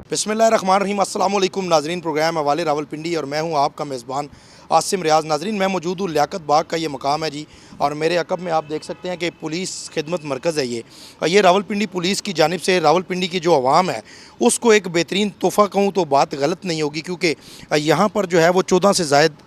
बिस्मिल्लाहिर्रहमानिर्रहीम। अस्सलाम वालेकुम नाजरीन, प्रोग्राम हवाले रावलपिंडी और मैं हूं आपका मेज़बान आसिम रियाज़। नाजरीन, मैं मौजूद हूँ लियाकत बाग का ये मकाम है जी, और मेरे अकब में आप देख सकते हैं कि पुलिस खिदमत मरकज़ है ये रावलपिंडी पुलिस की जानिब से रावलपिंडी की जो आवाम है उसको एक बेहतरीन तोहफ़ा कहूँ तो बात गलत नहीं होगी, क्योंकि यहाँ पर जो है वो 14 से ज़ायद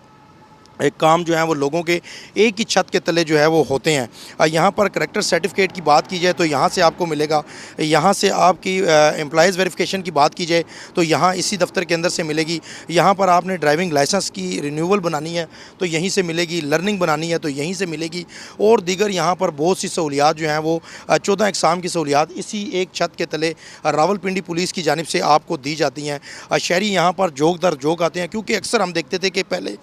एक काम जो है वो लोगों के एक ही छत के तले जो है वो होते हैं। यहाँ पर करेक्टर सर्टिफिकेट की बात की जाए तो यहाँ से आपको मिलेगा। यहाँ से आपकी एम्प्लॉइज़ वेरिफिकेशन की बात की जाए तो यहाँ इसी दफ्तर के अंदर से मिलेगी। यहाँ पर आपने ड्राइविंग लाइसेंस की रिन्यूअल बनानी है तो यहीं से मिलेगी, लर्निंग बनानी है तो यहीं से मिलेगी, और दीगर यहाँ पर बहुत सी सहूलियात जो हैं वो 14 इकसाम की सहूलियात इसी एक छत के तले रावलपिंडी पुलिस की जानिब से आपको दी जाती हैं। शहरी यहाँ पर जोक दर जोक आते हैं, क्योंकि अक्सर हम देखते थे कि पहले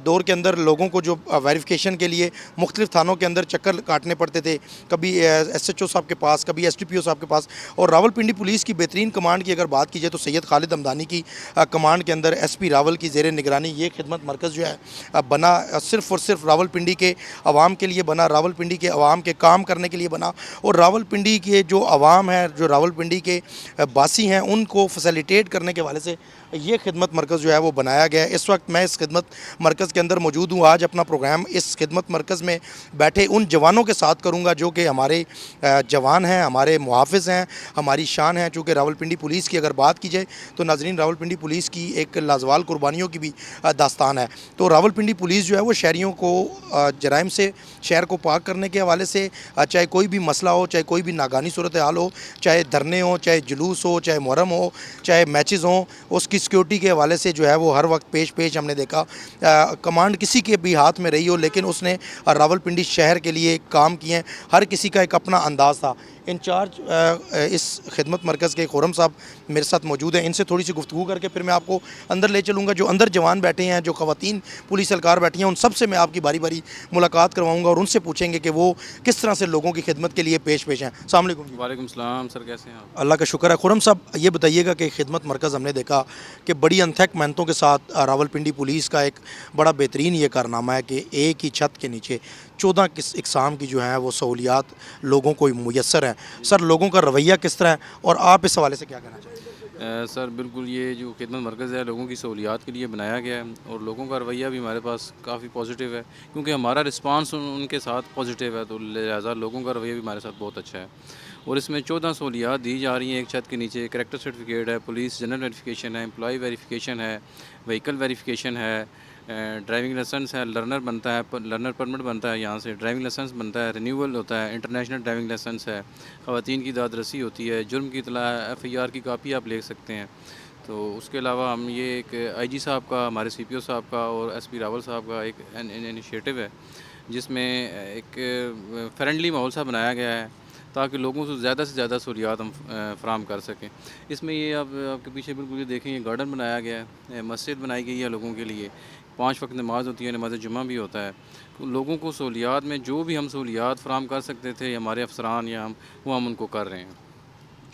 दौर के अंदर लोगों को जो वेरिफिकेशन के लिए मुख्तलिफ थानों के अंदर चक्कर काटने पड़ते थे, कभी SHO साहब के पास, कभी SDPO साहब के पास। और रावलपिंडी पुलिस की बेहतरीन कमांड की अगर बात की जाए तो सैयद खालिद हमदानी की कमांड के अंदर SP रावल की ज़ेर निगरानी ये खिदमत मरकज़ जो है बना सिर्फ़ और सिर्फ रावलपिंडी के अवाम के लिए बना, रावलपिंडी के अवाम के काम करने के लिए बना। और रावलपिंडी के जो अवाम है, जो रावलपिंडी के बासी हैं, उनको फैसिलिटेट करने के हवाले से ये खिदमत मरकज़ जो है वो बनाया गया है। इस वक्त मैं इस खिदमत मरकज़ के अंदर मौजूद हूँ। आज अपना प्रोग्राम इस खिदमत मरकज़ में बैठे उन जवानों के साथ करूँगा जो कि हमारे जवान हैं, हमारे मुहाफ़िज़ हैं, हमारी शान है। चूँकि रावलपिंडी पुलिस की अगर बात की जाए तो नाज़रीन, रावलपिंडी पुलिस की एक लाजवाल कुर्बानियों की भी दास्तान है। तो रावलपिंडी पुलिस जो है वो शहरियों को जराइम से शहर को पाक करने के हवाले से चाहे कोई भी मसला हो, चाहे कोई भी नागानी सूरत हाल हो, चाहे धरने हो, चाहे जुलूस हो, चाहे मुहर्रम हो, चाहे मैचेज़ हों, उसकी सिक्योरिटी के हवाले से जो है वो हर वक्त पेश हमने देखा। कमांड किसी के भी हाथ में रही हो, लेकिन उसने रावलपिंडी शहर के लिए काम किए हैं। हर किसी का एक अपना अंदाज़ था। इंचार्ज इस खिदमत मरकज़ के खुरम साहब मेरे साथ मौजूद हैं। इनसे थोड़ी सी गुफ्तगू करके फिर मैं आपको अंदर ले चलूँगा। जो अंदर जवान बैठे हैं, जो ख़वातीन पुलिस एहलकार बैठी हैं, उन सब से मैं आपकी बारी बारी मुलाकात करवाऊँगा और उनसे पूछेंगे कि वो किस तरह से लोगों की खिदमत के लिए पेश हैं। अस्सलाम वालेकुम। वालेकुम सलाम सर, कैसे हैं आप? अल्लाह का शुक्र है। खुरम साहब, ये बताइएगा कि खिदमत मरकज़ हमने देखा कि बड़ी अनथक मेहनतों के साथ रावलपिंडी पुलिस का एक बड़ा बेहतरीन ये कारनामा है कि एक ही छत के नीचे 14 इकसाम की जो है वो सहूलियात लोगों को मुयस्सर हैं। सर, लोगों का रवैया किस तरह है और आप इस हवाले से क्या कहना चाहेंगे? सर बिल्कुल, ये जो खिदमत मरकज़ है लोगों की सहूलियात के लिए बनाया गया है, और लोगों का रवैया भी हमारे पास काफ़ी पॉजिटिव है, क्योंकि हमारा रिस्पांस उनके साथ पॉजिटिव है, तो लिहाजा लोगों का रवैया भी हमारे साथ बहुत अच्छा है। और इसमें 14 सहूलियात दी जा रही हैं एक छत के नीचे। करेक्टर सर्टिफिकेट है, पुलिस जनरल वेरिफिकेशन है, एम्प्लॉय वेरिफिकेशन है, व्हीकल वेरिफिकेशन है, ड्राइविंग लाइसेंस है, लर्नर बनता है, लर्नर परमिट बनता है, यहाँ से ड्राइविंग लाइसेंस बनता है, रिन्यूअल होता है, इंटरनेशनल ड्राइविंग लाइसेंस है, ख़वातीन की दाद रसी होती है, जुर्म की इतला FIR की कापी आप ले सकते हैं। तो उसके अलावा हम ये एक IG साहब का, हमारे CPO साहब का और SP रावल साहब का एक इनिशिएटिव है, जिसमें एक फ्रेंडली माहौल सा बनाया गया है ताकि लोगों से ज़्यादा सहूलियात हम फ़राहम कर सकें। इसमें ये आप आपके पीछे बिल्कुल ये देखें, ये गार्डन बनाया गया है, मस्जिद बनाई गई है लोगों के लिए, 5 वक्त नमाज़ होती है, नमाज़ जुम्मा भी होता है। तो लोगों को सहूलियात में जो भी हम सहूलियात फ़राहम कर सकते थे हमारे अफसरान या हम उनको कर रहे हैं।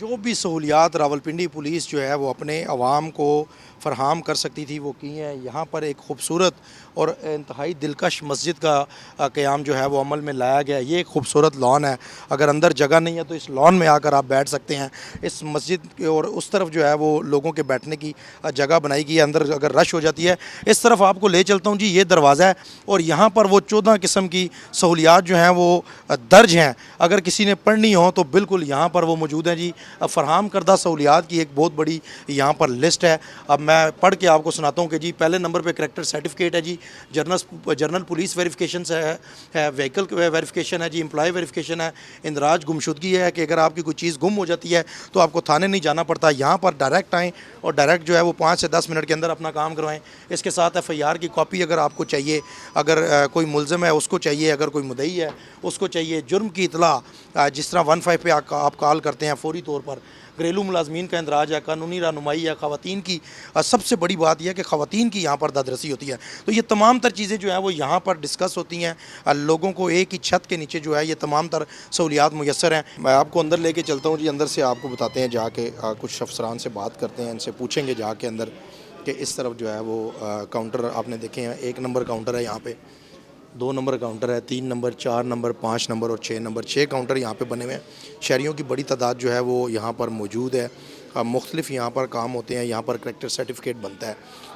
जो भी सहूलियात रावलपिंडी पुलिस जो है वो अपने अवाम को फ़रहम कर सकती थी वो की हैं। यहाँ पर एक खूबसूरत और इंतहाई दिलकश मस्जिद का क़याम जो है वो अमल में लाया गया। ये एक खूबसूरत लॉन है, अगर अंदर जगह नहीं है तो इस लॉन में आकर आप बैठ सकते हैं। इस मस्जिद के और उस तरफ जो है वो लोगों के बैठने की जगह बनाई गई है। अंदर अगर रश हो जाती है, इस तरफ आपको ले चलता हूँ जी, ये दरवाज़ा है और यहाँ पर वो 14 किस्म की सहूलियात जो हैं वो दर्ज हैं। अगर किसी ने पढ़नी हो तो बिल्कुल यहाँ पर वो मौजूद हैं जी। फ़रहम करदा सहूलियात की एक बहुत बड़ी यहाँ पर लिस्ट है। अब मैं पढ़ के आपको सुनाता हूँ कि जी, पहले नंबर पे करेक्टर सर्टिफिकेट है जी, जर्नल पुलिस वेरिफिकेशन है, व्हीकल वेरिफिकेशन है जी, एम्प्लॉय वेरिफिकेशन है, इंदराज गुमशुदगी है कि अगर आपकी कोई चीज़ गुम हो जाती है तो आपको थाने नहीं जाना पड़ता, यहाँ पर डायरेक्ट आएँ और डायरेक्ट जो है वो 5 से 10 मिनट के अंदर अपना काम करवाएँ। इसके साथ FIR की कॉपी अगर आपको चाहिए, अगर कोई मुलज़म है उसको चाहिए, अगर कोई मुद्दई है उसको चाहिए, जुर्म की इतला जिस तरह 15 पे आप कॉल करते हैं फ़ौरी तौर पर, घरेलू मुलाजमीन का इंदराज है, कानूनी रहनुमाई है, ख़वातीन की सबसे बड़ी बात यह है कि ख़वातीन की यहाँ पर दादरसी होती है। तो ये तमाम तर चीज़ें जो हैं वो यहाँ पर डिस्कस होती हैं। लोगों को एक ही छत के नीचे जो है ये तमाम तर सहूलियात मुयस्सर हैं। मैं आपको अंदर लेके चलता हूँ जी, अंदर से आपको बताते हैं जाके, कुछ अफसरान से बात करते हैं, इनसे पूछेंगे जाके अंदर कि इस तरफ जो है वो काउंटर आपने देखे हैं। 1 नंबर काउंटर है यहाँ पे, 2 नंबर काउंटर है, 3 नंबर, 4 नंबर, 5 नंबर और 6 नंबर, 6 काउंटर यहाँ पे बने हुए हैं। शहरियों की बड़ी तादाद जो है वो यहाँ पर मौजूद है। مختلف یہاں پر کام ہوتے ہیں. یہاں پر کریکٹر سرٹیفکیٹ بنتا ہے,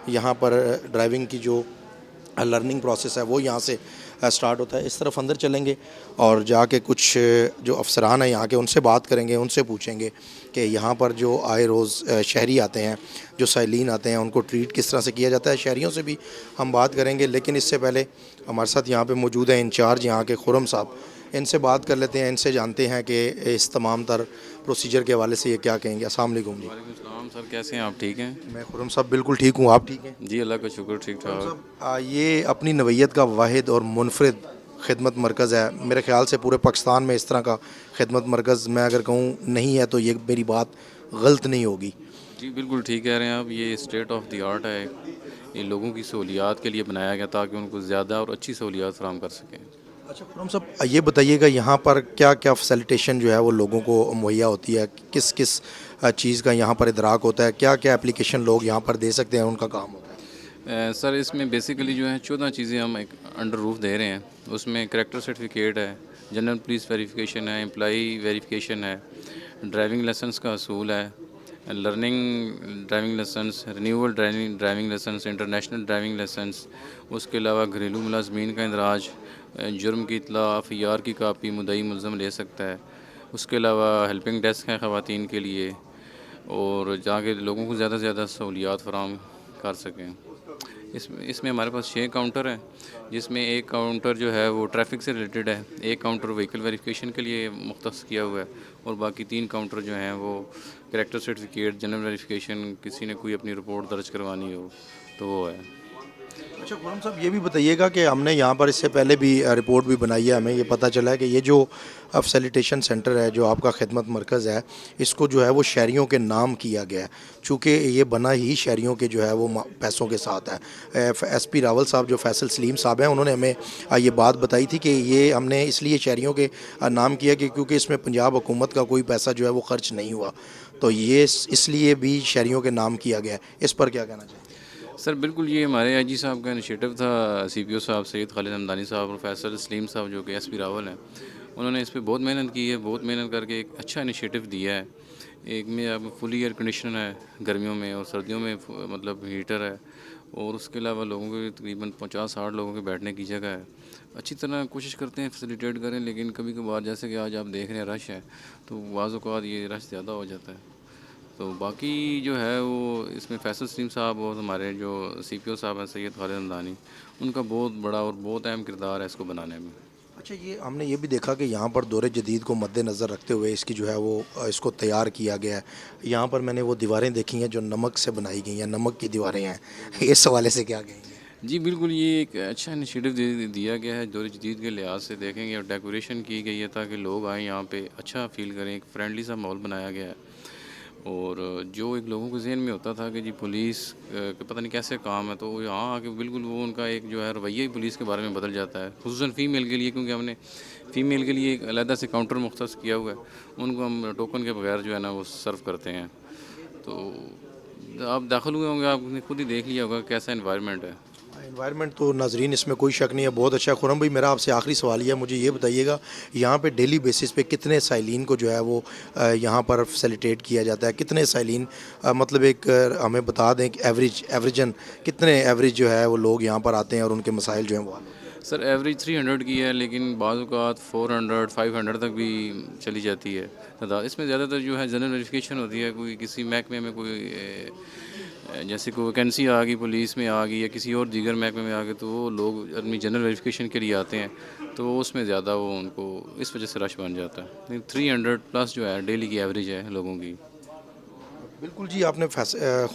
یہاں پر ڈرائیونگ کی جو لرننگ پروسیس ہے وہ یہاں سے سٹارٹ ہوتا ہے. اس طرف اندر چلیں گے اور جا کے کچھ جو افسران ہیں یہاں کے ان سے بات کریں گے, ان سے پوچھیں گے کہ یہاں پر جو آئے روز شہری آتے ہیں, جو سائلین آتے ہیں, ان کو ٹریٹ کس طرح سے کیا جاتا ہے. شہریوں سے بھی ہم بات کریں گے, لیکن اس سے پہلے ہمارے ساتھ یہاں پہ موجود ہیں انچارج یہاں کے خرم صاحب. ان سے بات کر لیتے ہیں, ان سے جانتے ہیں کہ اس تمام تر پروسیجر کے حوالے سے یہ کیا کہیں گے. السلام علیکم جی. وعلیکم السلام سر، کیسے ہیں آپ؟ ٹھیک ہیں؟ میں خرم صاحب بالکل ٹھیک ہوں, آپ ٹھیک ہیں؟ جی اللہ کا شکر، ٹھیک خرم ٹھاک. صاحب یہ اپنی نوعیت کا واحد اور منفرد خدمت مرکز ہے. میرے خیال سے پورے پاکستان میں اس طرح کا خدمت مرکز میں اگر کہوں نہیں ہے تو یہ میری بات غلط نہیں ہوگی. جی بالکل ٹھیک کہہ رہے ہیں آپ. یہ اسٹیٹ آف دی آرٹ ہے، یہ لوگوں کی سہولیات کے لیے بنایا گیا تاکہ ان کو زیادہ اور اچھی سہولیات فراہم کر سکیں. اچھا خرم صاحب یہ بتائیے گا یہاں پر کیا کیا فیسیلیٹیشن جو ہے وہ لوگوں کو مہیا ہوتی ہے, کس کس چیز کا یہاں پر ادراک ہوتا ہے, کیا کیا اپلیکیشن لوگ یہاں پر دے سکتے ہیں, ان کا کام ہوتا ہے؟ سر اس میں بیسیکلی جو ہے 14 چیزیں ہم ایک انڈر روف دے رہے ہیں. اس میں کریکٹر سرٹیفکیٹ ہے، جنرل پولیس ویریفیکیشن ہے، امپلائی ویریفیکیشن ہے، ڈرائیونگ لائسنس کا اصول ہے، learning driving licence, renewal driving licence, international driving licence. اس کے علاوہ گھریلو ملازمین کا اندراج، جرم کی اطلاع، FIR کی کاپی مدعی ملزم لے سکتا ہے. اس کے علاوہ ہیلپنگ ڈیسک ہے خواتین کے لیے، اور جہاں کے لوگوں کو زیادہ سے زیادہ سہولیات فراہم کر سکیں. اس میں ہمارے پاس 6 کاؤنٹر ہیں، جس میں ایک کاؤنٹر جو ہے وہ ٹریفک سے ریلیٹڈ ہے، ایک کاؤنٹر وہیکل ویریفیکیشن کے لیے مختص کیا ہوا ہے، اور باقی 3 کاؤنٹر جو ہیں وہ کریکٹر سرٹیفکیٹ، جنرل ویریفیکیشن، کسی نے کوئی اپنی رپورٹ درج کروانی ہو تو وہ ہے. اچھا خرم صاحب یہ بھی بتائیے گا کہ ہم نے یہاں پر اس سے پہلے بھی رپورٹ بھی بنائی ہے, ہمیں یہ پتہ چلا ہے کہ یہ جو فیسیلیٹیشن سینٹر ہے, جو آپ کا خدمت مرکز ہے, اس کو جو ہے وہ شہریوں کے نام کیا گیا ہے, چونکہ یہ بنا ہی شہریوں کے جو ہے وہ پیسوں کے ساتھ ہے. SP راول صاحب جو فیصل سلیم صاحب ہیں, انہوں نے ہمیں یہ بات بتائی تھی کہ یہ ہم نے اس لیے شہریوں کے نام کیا کہ کیونکہ اس میں پنجاب حکومت کا کوئی پیسہ جو ہے وہ خرچ نہیں ہوا, تو یہ اس لیے بھی شہریوں کے نام کیا گیا ہے. اس پر کیا کہنا چاہیں؟ سر بالکل یہ ہمارے IG صاحب کا انیشیٹو تھا. CPO صاحب سید خالد حمدانی صاحب اور فیصل سلیم صاحب جو کہ SP راول ہیں, انہوں نے اس پہ بہت محنت کی ہے, بہت محنت کر کے ایک اچھا انیشیٹو دیا ہے. ایک میں اب فلی ایئر کنڈیشنر ہے گرمیوں میں, اور سردیوں میں مطلب ہیٹر ہے, اور اس کے علاوہ لوگوں کے تقریباً 50-60 لوگوں کے بیٹھنے کی جگہ ہے. اچھی طرح کوشش کرتے ہیں فیسیلیٹیٹ کریں, لیکن کبھی کبھار جیسے کہ آج آپ دیکھ رہے ہیں رش ہے, تو بعض اوقات یہ رش زیادہ ہو جاتا ہے. تو باقی جو ہے وہ اس میں فیصل سلیم صاحب اور ہمارے جو CPO صاحب ہیں سید خالد حمدانی, ان کا بہت بڑا اور بہت اہم کردار ہے اس کو بنانے میں. اچھا یہ ہم نے یہ بھی دیکھا کہ یہاں پر دور جدید کو مد نظر رکھتے ہوئے اس کی جو ہے وہ اس کو تیار کیا گیا ہے. یہاں پر میں نے وہ دیواریں دیکھی ہیں جو نمک سے بنائی گئی ہیں, نمک کی دیواریں ہیں, اس حوالے سے کیا کہیں گے؟ جی بالکل یہ ایک اچھا انیشیٹو دیا گیا ہے, دور جدید کے لحاظ سے دیکھیں گے, اور ڈیکوریشن کی گئی ہے تاکہ لوگ آئیں یہاں پہ اچھا فیل کریں. ایک فرینڈلی سا ماحول بنایا گیا ہے, اور جو ایک لوگوں کے ذہن میں ہوتا تھا کہ جی پولیس پتہ نہیں کیسے کام ہے, تو یہاں آ کے بالکل وہ ان کا ایک جو ہے رویہ ہی پولیس کے بارے میں بدل جاتا ہے, خصوصاً فیمیل کے لیے, کیونکہ ہم نے فیمیل کے لیے ایک علیحدہ سے کاؤنٹر مختص کیا ہوا ہے. ان کو ہم ٹوکن کے بغیر جو ہے نا وہ سرو کرتے ہیں. تو آپ داخل ہوئے ہوں گے, آپ نے خود ہی دیکھ لیا ہوگا کیسا انوائرمنٹ ہے. انوائرمنٹ تو ناظرین اس میں کوئی شک نہیں ہے, بہت اچھا. خرم بھائی میرا آپ سے آخری سوال ہے, مجھے یہ بتائیے گا یہاں پہ ڈیلی بیسس پہ کتنے سائلین کو جو ہے وہ یہاں پر فیسیلیٹیٹ کیا جاتا ہے, کتنے سائلین مطلب ایک ہمیں بتا دیں کہ ایوریجن کتنے ایوریج جو ہے وہ لوگ یہاں پر آتے ہیں اور ان کے مسائل جو ہیں وہ؟ سر ایوریج 300 کی ہے, لیکن بعض اوقات 400-500 تک بھی چلی جاتی ہے تعداد. اس میں زیادہ تر جو ہے جنرل ویریفیکیشن ہوتی ہے, کوئی کسی محکمے میں کوئی جیسے کوئی ویکینسی آ گئی پولیس میں آ گئی یا کسی اور دیگر محکمے میں آ گئی, تو وہ لوگ آدمی جنرل ویریفیکیشن کے لیے آتے ہیں, تو اس میں زیادہ وہ ان کو اس وجہ سے رش بن جاتا ہے. 300+ جو ہے ڈیلی کی ایوریج ہے لوگوں کی. بالکل جی, آپ نے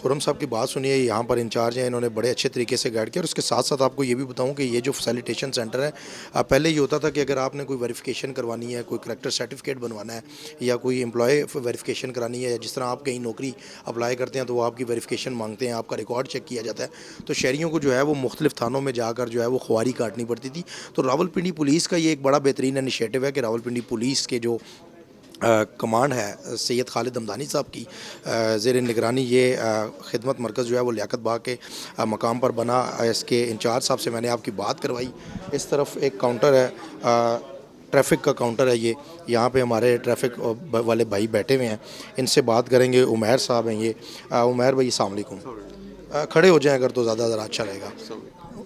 خرم صاحب کی بات سنی ہے, یہاں پر انچارج ہیں, انہوں نے بڑے اچھے طریقے سے گائیڈ کیا. اور اس کے ساتھ ساتھ آپ کو یہ بھی بتاؤں کہ یہ جو فیسیلیٹیشن سینٹر ہے, پہلے یہ ہوتا تھا کہ اگر آپ نے کوئی ویریفیکیشن کروانی ہے, کوئی کریکٹر سرٹیفکیٹ بنوانا ہے, یا کوئی امپلائی ویریفیکیشن کرانی ہے, جس طرح آپ کہیں نوکری اپلائی کرتے ہیں تو وہ آپ کی ویریفیکیشن مانگتے ہیں, آپ کا ریکارڈ چیک کیا جاتا ہے, تو شہریوں کو جو ہے وہ مختلف تھانوں میں جا کر جو ہے وہ خواری کاٹنی پڑتی تھی. تو راولپنڈی پولیس کا یہ ایک بڑا بہترین انیشیٹو ہے کہ راولپنڈی پولیس کے جو کمانڈ ہے سید خالد حمدانی صاحب کی زیر نگرانی یہ خدمت مرکز جو ہے وہ لیاقت باغ کے مقام پر بنا. اس کے انچارج صاحب سے میں نے آپ کی بات کروائی. اس طرف ایک کاؤنٹر ہے ट्रैफिक का काउंटर है ये, यहाँ पे हमारे ट्रैफिक वाले भाई बैठे हुए हैं, इनसे बात करेंगे। उमैर साहब हैं ये। उमैर भाई अस्सलाम वालेकुम। खड़े हो जाएं अगर तो ज़्यादा ज़रा अच्छा रहेगा।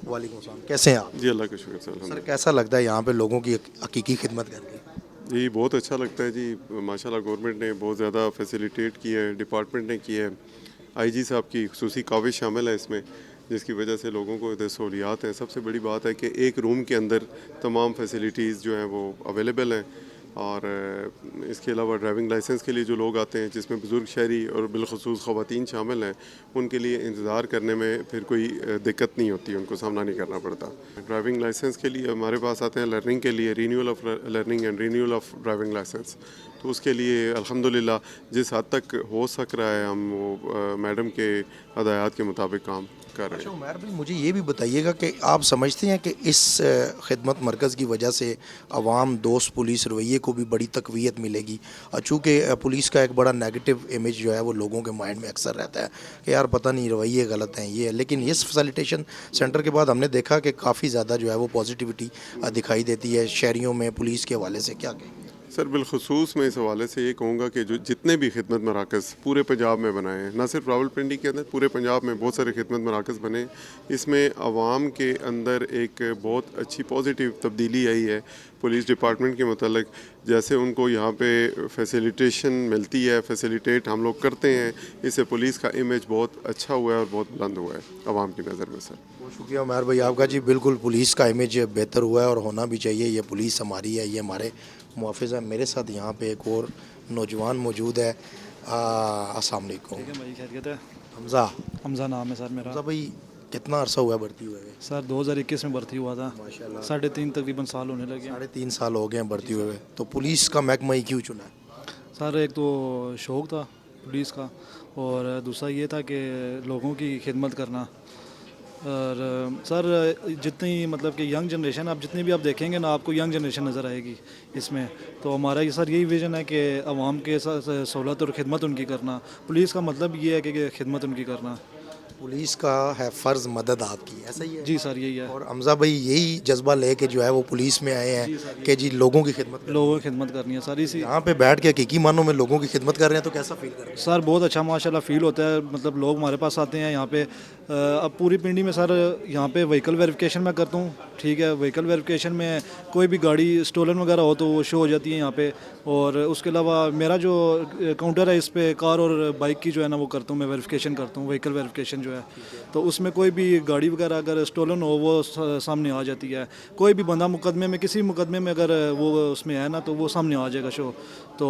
वालेकुम सलाम, कैसे हैं आप? जी अल्लाह का शुक्र से सर कैसा लगता है यहाँ पे लोगों की हकीकी खिदमत करके? जी बहुत अच्छा लगता है जी। माशाल्लाह गवर्नमेंट ने बहुत ज़्यादा फैसिलिटेट किया है, डिपार्टमेंट ने किया है। आईजी साहब की खुसूसी काविश शामिल है इसमें, जिसकी वजह से लोगों को इधर सहूलियात हैं। सबसे बड़ी बात है कि एक रूम के अंदर तमाम फैसिलिटीज़ जो हैं वो अवेलेबल हैं। और इसके अलावा ड्राइविंग लाइसेंस के लिए जो लोग आते हैं, जिसमें बुज़ुर्ग शहरी और बिलखसूस ख़वातीन शामिल हैं, उनके लिए इंतज़ार करने में फिर कोई दिक्कत नहीं होती, उनको सामना नहीं करना पड़ता। ड्राइविंग लाइसेंस के लिए हमारे पास आते हैं लर्निंग के लिए, renewal of learning and renewal of driving licence. तो उसके लिए अल्हम्दुलिल्लाह जिस हद तक हो सक रहा है हम वो मैडम के हदायत के मुताबिक काम कर रहे हैं। अच्छा उमैर भाई, मुझे ये भी बताइएगा कि आप समझते हैं कि इस खिदमत मरकज़ की वजह से अवाम दोस्त पुलिस रवैये को भी बड़ी तक़वियत मिलेगी? चूँकि पुलिस का एक बड़ा नेगेटिव इमेज जो है वो लोगों के माइंड में अक्सर रहता है कि यार पता नहीं रवैये गलत हैं ये है, लेकिन इस फैसिलिटेशन सेंटर के बाद हमने देखा कि काफ़ी ज़्यादा जो है वो पॉजिटिविटी दिखाई देती है शहरियों में पुलिस के हवाले से। क्या कहें? सर बिलखसूस मैं इस हवाले से ये कहूँगा कि जो जितने भी खिदमत मराकज़ पूरे पंजाब में बनाए हैं, ना सिर्फ रावलपिंडी के अंदर, पूरे पंजाब में बहुत सारे खिदमत मराकज़ बने, इसमें आवाम के अंदर एक बहुत अच्छी पॉजिटिव तब्दीली आई है पुलिस डिपार्टमेंट के मतलब। जैसे उनको यहाँ पे फैसिलिटेशन मिलती है, फैसिलिटेट हम लोग करते हैं, इससे पुलिस का इमेज बहुत अच्छा हुआ है और बहुत बुलंद हुआ है आवाम की नज़र में। सर बहुत शुक्रिया उमैर भाई आपका जी। बिल्कुल पुलिस का इमेज बेहतर हुआ है और होना भी चाहिए। ये पुलिस हमारी है, ये हमारे मुआफ़िज़ है। मेरे साथ यहाँ पे एक और नौजवान मौजूद है। अस्सलाम वालेकुम। ठीक है भाई, खैरियत है? हमज़ा। हमज़ा नाम है सर मेरा। हमज़ा भाई कितना अरसा हुआ भर्ती हुए हुए? सर 2021 में भर्ती हुआ था। माशाल्लाह 3.5 तकरीबन साल होने लगे। 3.5 साल हो गए हैं भर्ती हुए। तो पुलिस का महकमा ही क्यों चुना है? सर एक तो शौक़ था पुलिस का, और दूसरा ये था कि लोगों की खिदमत करना। और सर जितनी मतलब कि यंग जनरेशन, आप जितनी भी आप देखेंगे ना, आपको यंग जनरेशन नज़र आएगी इसमें। तो हमारा ये सर यही विज़न है कि आवाम के साथ सहूलत और ख़िदमत उनकी करना। पुलिस का मतलब ये है कि खिदमत उनकी करना। पुलिस का है फ़र्ज़ मदद आपकी, ऐसा ही है? जी सर यही है। और हमज़ा भाई यही जज्बा लेके जो है वो पुलिस में आए हैं कि जी लोगों की खिदमत करें। लोगों की खिदमत करनी है सर। इसी यहाँ पे बैठ के हकीकी मानों में लोगों की खिदमत कर रहे हैं तो कैसा फील कर रहे हैं? सर बहुत अच्छा माशाल्लाह फ़ील होता है। मतलब लोग हमारे पास आते हैं यहाँ पे। अब पूरी पिंडी में सर यहाँ पे व्हीकल वेरिफिकेशन मैं करता हूँ, ठीक है। व्हीकल वेरिफिकेशन में कोई भी गाड़ी स्टोलन वगैरह हो तो वो शो हो जाती है यहाँ पे। और उसके अलावा मेरा जो काउंटर है, इस पे कार और बाइक की जो है ना वो करता हूँ, मैं वेरिफिकेशन करता हूँ, व्हीकल वेरिफिकेशन जो है। तो उसमें कोई भी गाड़ी वगैरह अगर स्टोलन हो वो सामने आ जाती है। कोई भी बंदा मुकदमे में, किसी मुकदमे में अगर वो उसमें है ना तो वो सामने आ जाएगा शो। तो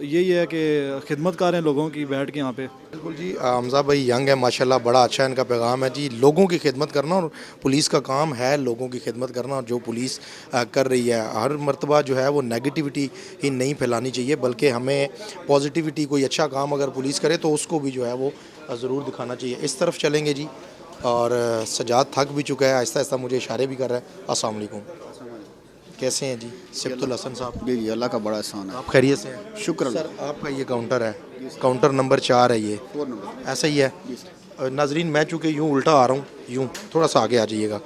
यही है कि खिदमतकार हैं लोगों की बैठ के यहाँ पे। बिल्कुल जी। हमज़ा भाई यंग है माशाल्लाह, बड़ा अच्छा इनका पैगाम है जी। लोगों की खिदमत करना, और पुलिस का काम है लोगों की खिदमत करना। और जो पुलिस कर रही है, हर मर्तबा जो है वो नेगेटिविटी ही नहीं फैलानी चाहिए, बल्कि हमें पॉजिटिविटी, कोई अच्छा काम अगर पुलिस करे तो उसको भी जो है वो ज़रूर दिखाना चाहिए। इस तरफ चलेंगे जी। और सजाद थक भी चुका है, आहिस्ता आहिस्ता मुझे इशारे भी कर रहा है। अस्सलाम वालेकुम, कैसे हैं जी? सिब्तुल हसन साहब। जी जी, अल्लाह का बड़ा एहसान है। आप खैरियत से हैं? शुक्र सर आपका ये काउंटर है, काउंटर नंबर 4 है ये, 4 नंबर। ऐसा ही है? नाजरीन मैं चूँकि यूँ उल्टा आ रहा हूँ, यूँ थोड़ा सा आगे आ जाइएगा।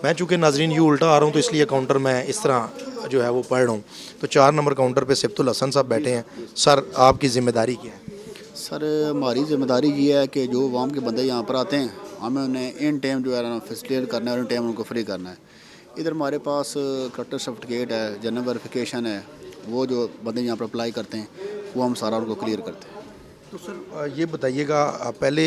मैं चूँकि नाजरीन यूँ उल्टा आ रहा हूँ तो इसलिए काउंटर मैं इस तरह जो है वो पढ़ रहा हूँ। तो 4 नंबर काउंटर पे सिब्तुल हसन साहब बैठे हैं। सर आपकी ज़िम्मेदारी क्या है? सर हमारी ज़िम्मेदारी ये है कि जो आवाम के बंदे यहाँ पर आते हैं, हमें उन्हें इन टाइम जो है ना फैसिलिटेट करना है और इन टाइम उनको फ्री करना है। इधर हमारे पास करेक्टर सर्टिफिकेट है, जनरल वेरिफिकेशन है, वो जो बंदे यहाँ पर अप्लाई करते हैं वो हम सारा उनको क्लियर करते हैं। तो सर ये बताइएगा, पहले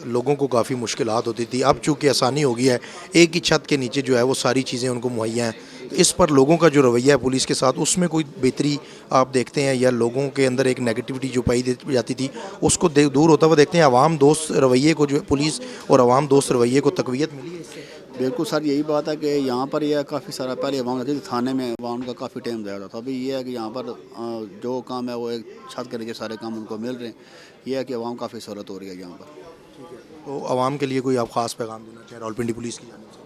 लोगों को काफ़ी मुश्किलात होती थी, अब चूँकि आसानी हो गई है, एक ही छत के नीचे जो है वो सारी चीज़ें उनको मुहैया हैं। इस पर लोगों का जो रवैया है पुलिस के साथ, उसमें कोई बेहतरी आप देखते हैं, या लोगों के अंदर एक नेगेटिविटी जो पाई जाती थी उसको दूर होता हुआ देखते हैं? आवाम दोस्त रवैये को, जो पुलिस और आवाम दोस्त रवैये को तक़वियत मिली है इससे? बिल्कुल सर, यही बात है कि यहाँ पर यह काफ़ी सारा, पहले अवाम रहती थी थाने में, अवाम का काफ़ी टाइम ज़्यादा था। अभी ये है कि यहाँ पर जो काम है वो एक छत के नीचे सारे काम उनको मिल रहे हैं। यह है कि अवाम काफ़ी सहूलत हो रही है यहाँ पर। तो आवाम के लिए कोई आप ख़ास पैगाम देना चाहें रावलपिंडी पुलिस की जानिब से?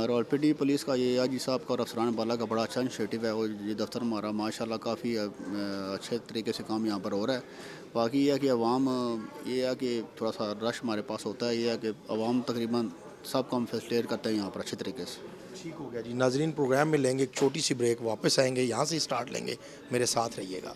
रावलपिंडी पुलिस का ये आजी साहब का और अफसरान बाला का बड़ा अच्छा इनिशिएटिव है। और ये दफ्तर हमारा माशाल्लाह काफ़ी अच्छे तरीके से काम यहाँ पर हो रहा है। बाकी ये है कि अवाम, ये है कि थोड़ा सा रश हमारे पास होता है। ये है कि अवाम तकरीबन सब को हम फैसिलिटेट करते हैं यहाँ पर अच्छे तरीके से। ठीक हो गया जी। नाजरीन, प्रोग्राम में लेंगे एक छोटी सी ब्रेक, वापस आएंगे, यहाँ से स्टार्ट लेंगे, मेरे साथ रहिएगा।